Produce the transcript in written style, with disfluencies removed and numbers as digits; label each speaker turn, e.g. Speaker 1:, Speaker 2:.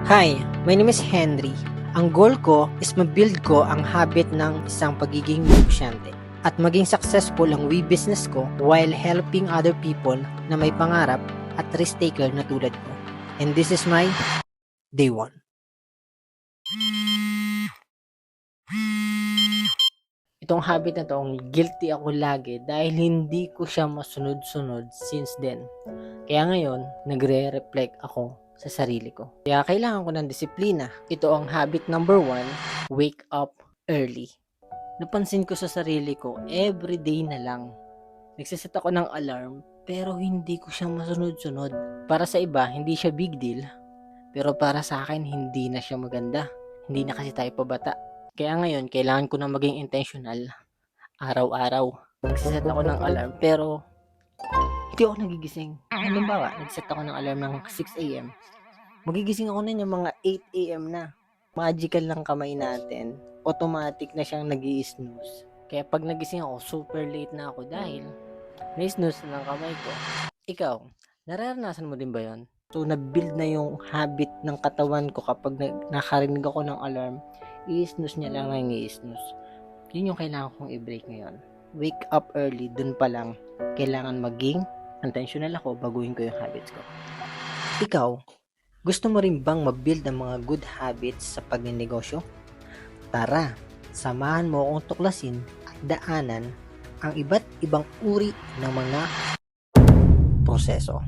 Speaker 1: Hi, my name is Henry. Ang goal ko is ma-build ko ang habit ng isang pagiging negosyante at maging successful ang business ko while helping other people na may pangarap at risk taker na tulad ko. And this is my day 1. Itong habit na to, guilty ako lagi dahil hindi ko siya masunod-sunod since then. Kaya ngayon, nagre-reflect ako sa sarili ko. Kaya kailangan ko ng disiplina. Ito ang habit number 1, wake up early. Napansin ko sa sarili ko, everyday na lang. Nagsiset ako ng alarm, pero hindi ko siya masunod-sunod. Para sa iba, hindi siya big deal. Pero para sa akin, hindi na siya maganda. Hindi na kasi tayo pabata. Kaya ngayon, kailangan ko na maging intentional. Araw-araw. Nagsiset ako ng alarm, pero hindi ako nagigising. Halimbawa, nagset ako ng alarm ng 6 a.m. Magigising ako na yung mga 8 a.m. na. Magical lang kamay natin. Automatic na siyang nag-i-snooze. Kaya pag nagising ako, super late na ako dahil na-snooze na ng kamay ko. Ikaw, nararanasan mo din ba yon? So, na-build na yung habit ng katawan ko kapag nakarinig ako ng alarm, i-snooze niya lang ng i-snooze. Yun yung kailangan kong i-break ngayon. Wake up early, dun pa lang. Kailangan maging intentional ako, baguhin ko yung habits ko. Ikaw, gusto mo rin bang ma-build ang mga good habits sa pagninegosyo? Tara, samahan mo akong tuklasin at daanan ang iba't ibang uri ng mga proseso.